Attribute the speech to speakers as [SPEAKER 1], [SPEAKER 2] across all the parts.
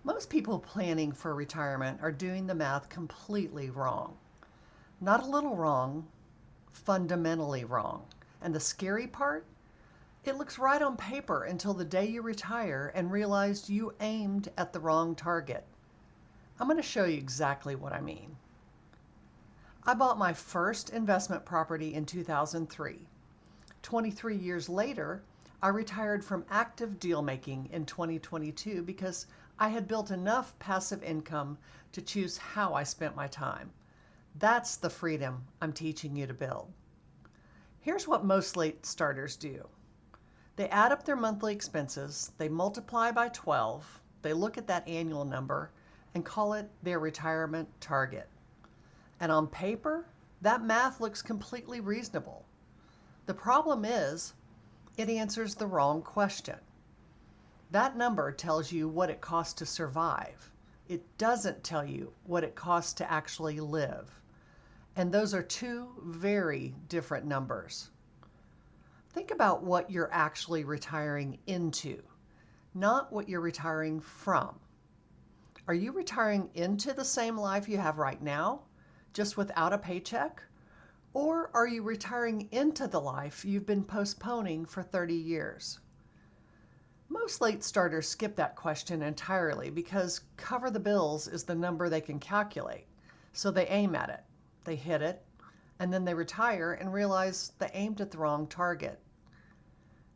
[SPEAKER 1] Most people planning for retirement are doing the math completely wrong. Not a little wrong, fundamentally wrong. And the scary part? It looks right on paper until the day you retire and realize you aimed at the wrong target. I'm going to show you exactly what I mean. I bought my first investment property in 2003. 23 years later, I retired from active deal making in 2022 because I had built enough passive income to choose how I spent my time. That's the freedom I'm teaching you to build. Here's what most late starters do. They add up their monthly expenses, they multiply by 12, they look at that annual number and call it their retirement target. And on paper, that math looks completely reasonable. The problem is, it answers the wrong question. That number tells you what it costs to survive. It doesn't tell you what it costs to actually live. And those are two very different numbers. Think about what you're actually retiring into, not what you're retiring from. Are you retiring into the same life you have right now, just without a paycheck? Or are you retiring into the life you've been postponing for 30 years? Most late starters skip that question entirely because cover the bills is the number they can calculate. So they aim at it, they hit it, and then they retire and realize they aimed at the wrong target.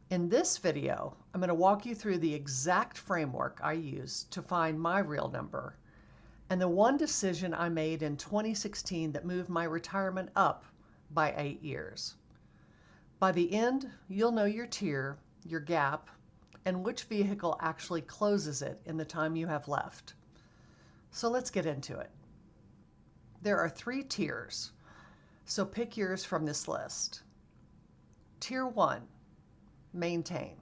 [SPEAKER 1] In this video, I'm going to walk you through the exact framework I used to find my real number and the one decision I made in 2016 that moved my retirement up by 8 years. By the end, you'll know your tier, your gap, and which vehicle actually closes it in the time you have left. So let's get into it. There are 3 tiers, so pick yours from this list. Tier 1, maintain.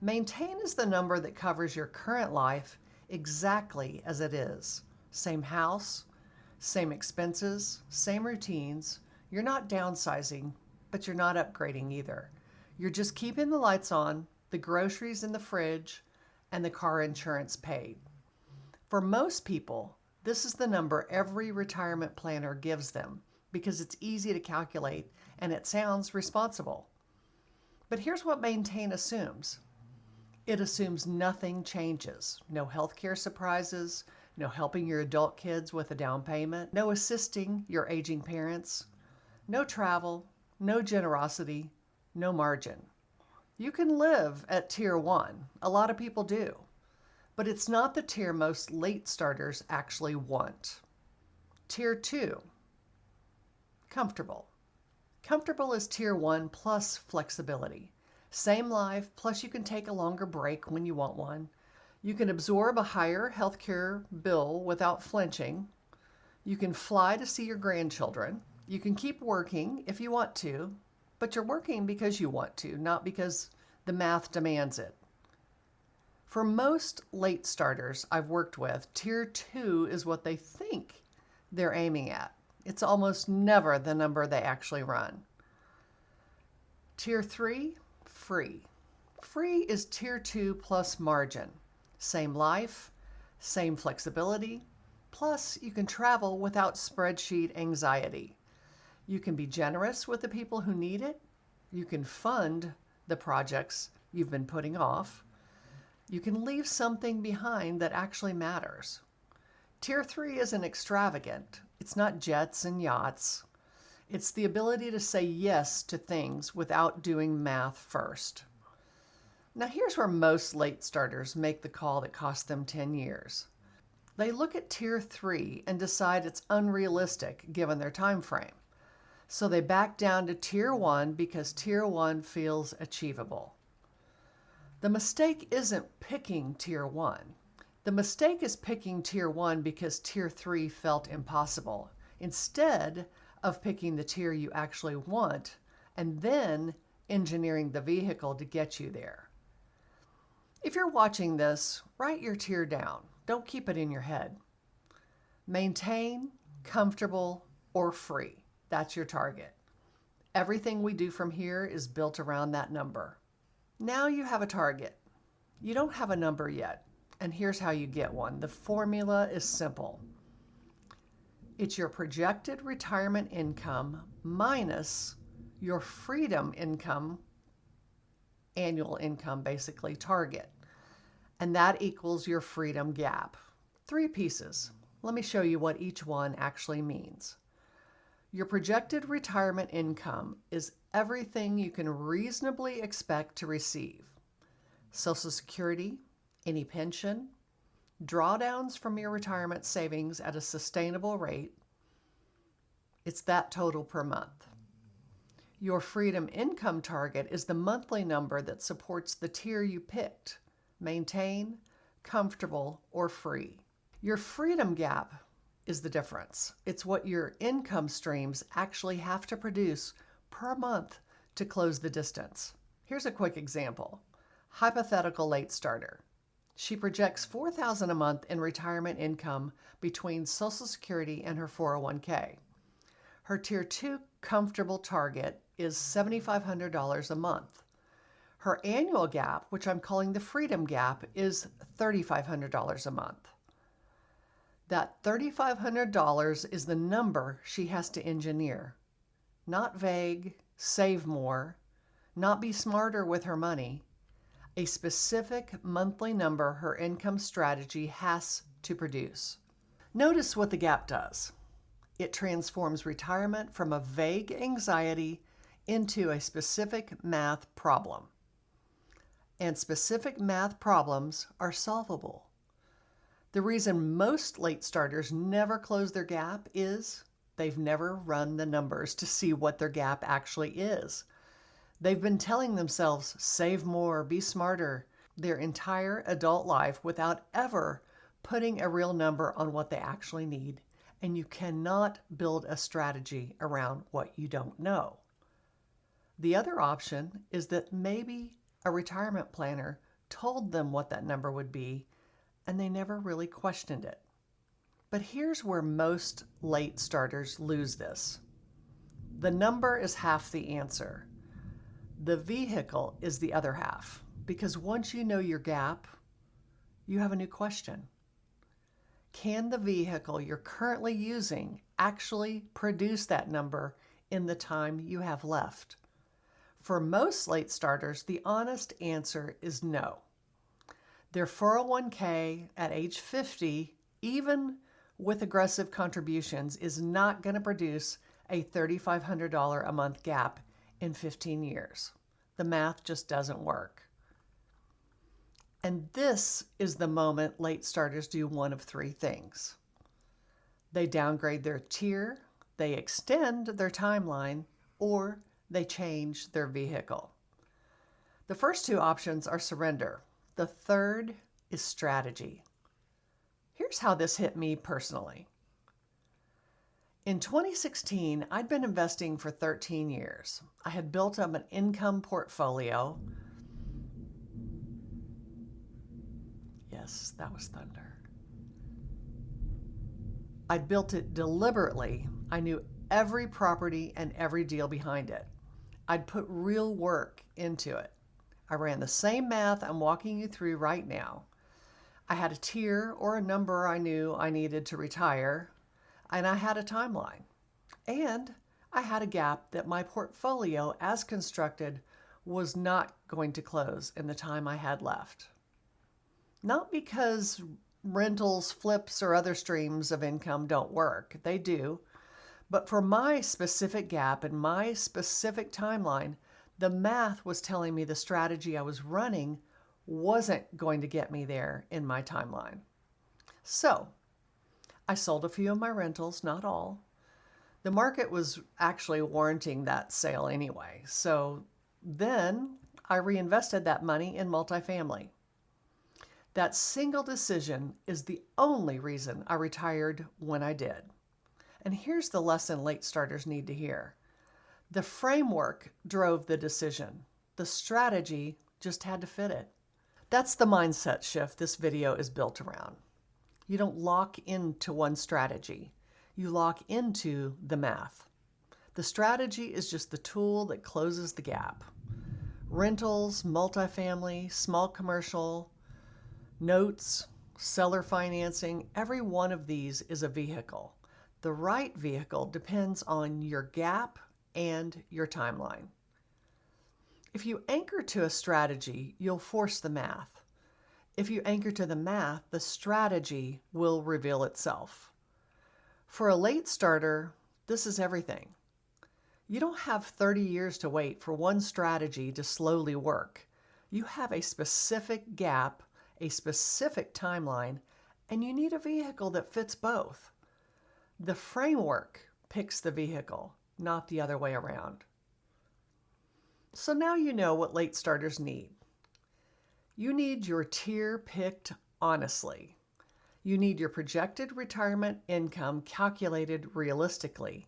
[SPEAKER 1] Maintain is the number that covers your current life exactly as it is. Same house, same expenses, same routines. You're not downsizing, but you're not upgrading either. You're just keeping the lights on, the groceries in the fridge, and the car insurance paid. For most people, this is the number every retirement planner gives them because it's easy to calculate and it sounds responsible. But here's what maintain assumes. It assumes nothing changes. No healthcare surprises, no helping your adult kids with a down payment, no assisting your aging parents, no travel, no generosity, no margin. You can live at tier 1. A lot of people do. But it's not the tier most late starters actually want. Tier 2, comfortable. Comfortable is tier 1 plus flexibility. Same life, plus you can take a longer break when you want one. You can absorb a higher healthcare bill without flinching. You can fly to see your grandchildren. You can keep working if you want to, but you're working because you want to, not because the math demands it. For most late starters I've worked with, tier 2 is what they think they're aiming at. It's almost never the number they actually run. Tier 3, free. Free is tier 2 plus margin. Same life, same flexibility, plus you can travel without spreadsheet anxiety. You can be generous with the people who need it. You can fund the projects you've been putting off. You can leave something behind that actually matters. Tier 3 isn't extravagant. It's not jets and yachts. It's the ability to say yes to things without doing math first. Now here's where most late starters make the call that cost them 10 years. They look at tier 3 and decide it's unrealistic given their time frame. So they back down to tier 1 because tier 1 feels achievable. The mistake isn't picking tier 1. The mistake is picking tier 1 because tier 3 felt impossible, instead of picking the tier you actually want and then engineering the vehicle to get you there. If you're watching this, write your tier down. Don't keep it in your head. Maintain, comfortable, or free. That's your target. Everything we do from here is built around that number. Now you have a target. You don't have a number yet, And here's how you get one. The formula is simple. It's your projected retirement income minus your freedom income, annual income basically, target. And that equals your freedom gap. 3 pieces. Let me show you what each one actually means. Your projected retirement income is everything you can reasonably expect to receive. Social Security, any pension, drawdowns from your retirement savings at a sustainable rate. It's that total per month. Your freedom income target is the monthly number that supports the tier you picked: maintain, comfortable, or free. Your freedom gap is the difference. It's what your income streams actually have to produce per month to close the distance. Here's a quick example. Hypothetical late starter. She projects $4,000 a month in retirement income between Social Security and her 401k. Her Tier 2 comfortable target is $7,500 a month. Her annual gap, which I'm calling the freedom gap, is $3,500 a month. That $3,500 is the number she has to engineer. Not vague, save more, not be smarter with her money. A specific monthly number her income strategy has to produce. Notice what the gap does. It transforms retirement from a vague anxiety into a specific math problem. And specific math problems are solvable. The reason most late starters never close their gap is they've never run the numbers to see what their gap actually is. They've been telling themselves, save more, be smarter, their entire adult life without ever putting a real number on what they actually need. And you cannot build a strategy around what you don't know. The other option is that maybe a retirement planner told them what that number would be, and they never really questioned it. But here's where most late starters lose this. The number is half the answer. The vehicle is the other half, because once you know your gap, you have a new question. Can the vehicle you're currently using actually produce that number in the time you have left? For most late starters, the honest answer is no. Their 401k at age 50, even with aggressive contributions, is not going to produce a $3,500 a month gap in 15 years. The math just doesn't work. And this is the moment late starters do one of 3 things. They downgrade their tier, they extend their timeline, or they change their vehicle. The first 2 options are surrender. The third is strategy. Here's how this hit me personally. In 2016, I'd been investing for 13 years. I had built up an income portfolio. Yes, that was thunder. I built it deliberately. I knew every property and every deal behind it. I'd put real work into it. I ran the same math I'm walking you through right now. I had a tier or a number I knew I needed to retire, and I had a timeline. And I had a gap that my portfolio, as constructed, was not going to close in the time I had left. Not because rentals, flips, or other streams of income don't work. They do. But for my specific gap and my specific timeline, the math was telling me the strategy I was running wasn't going to get me there in my timeline. So I sold a few of my rentals, not all. The market was actually warranting that sale anyway. So then I reinvested that money in multifamily. That single decision is the only reason I retired when I did. And here's the lesson late starters need to hear. The framework drove the decision. The strategy just had to fit it. That's the mindset shift this video is built around. You don't lock into one strategy. You lock into the math. The strategy is just the tool that closes the gap. Rentals, multifamily, small commercial, Notes, seller financing, every one of these is a vehicle. The right vehicle depends on your gap and your timeline. If you anchor to a strategy, you'll force the math. If you anchor to the math, the strategy will reveal itself. For a late starter, this is everything. You don't have 30 years to wait for one strategy to slowly work. You have a specific gap, a specific timeline, and you need a vehicle that fits both. The framework picks the vehicle, not the other way around. So now you know what late starters need. You need your tier picked honestly. You need your projected retirement income calculated realistically.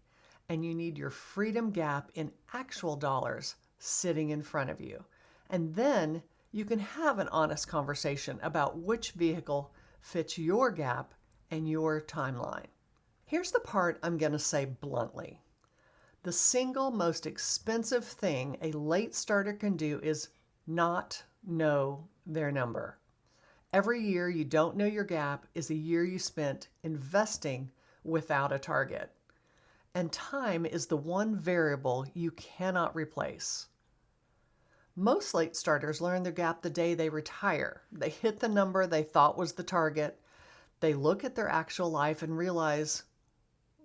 [SPEAKER 1] And you need your freedom gap in actual dollars sitting in front of you. And then you can have an honest conversation about which vehicle fits your gap and your timeline. Here's the part I'm going to say bluntly. The single most expensive thing a late starter can do is not know their number. Every year you don't know your gap is a year you spent investing without a target. And time is the one variable you cannot replace. Most late starters learn their gap the day they retire. They hit the number they thought was the target. They look at their actual life and realize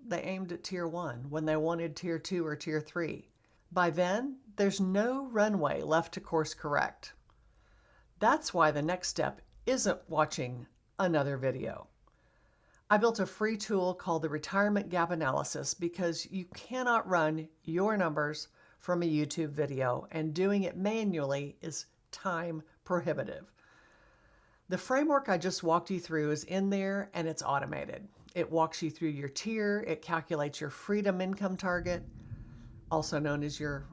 [SPEAKER 1] they aimed at tier 1 when they wanted tier 2 or tier 3. By then, there's no runway left to course correct. That's why the next step isn't watching another video. I built a free tool called the Retirement Gap Analysis because you cannot run your numbers from a YouTube video, and doing it manually is time prohibitive. The framework I just walked you through is in there and it's automated. It walks you through your tier, it calculates your freedom income target, also known as your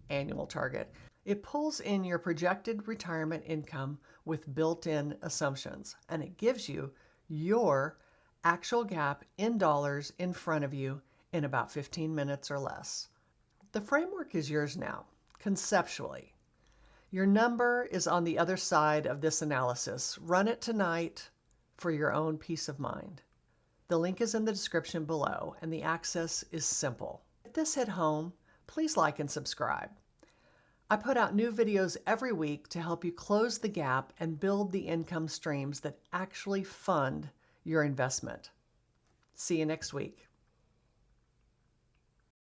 [SPEAKER 1] annual target. It pulls in your projected retirement income with built-in assumptions, and it gives you your actual gap in dollars in front of you in about 15 minutes or less. The framework is yours now, conceptually. Your number is on the other side of this analysis. Run it tonight for your own peace of mind. The link is in the description below, and the access is simple. If this hit home, please like and subscribe. I put out new videos every week to help you close the gap and build the income streams that actually fund your investment. See you next week.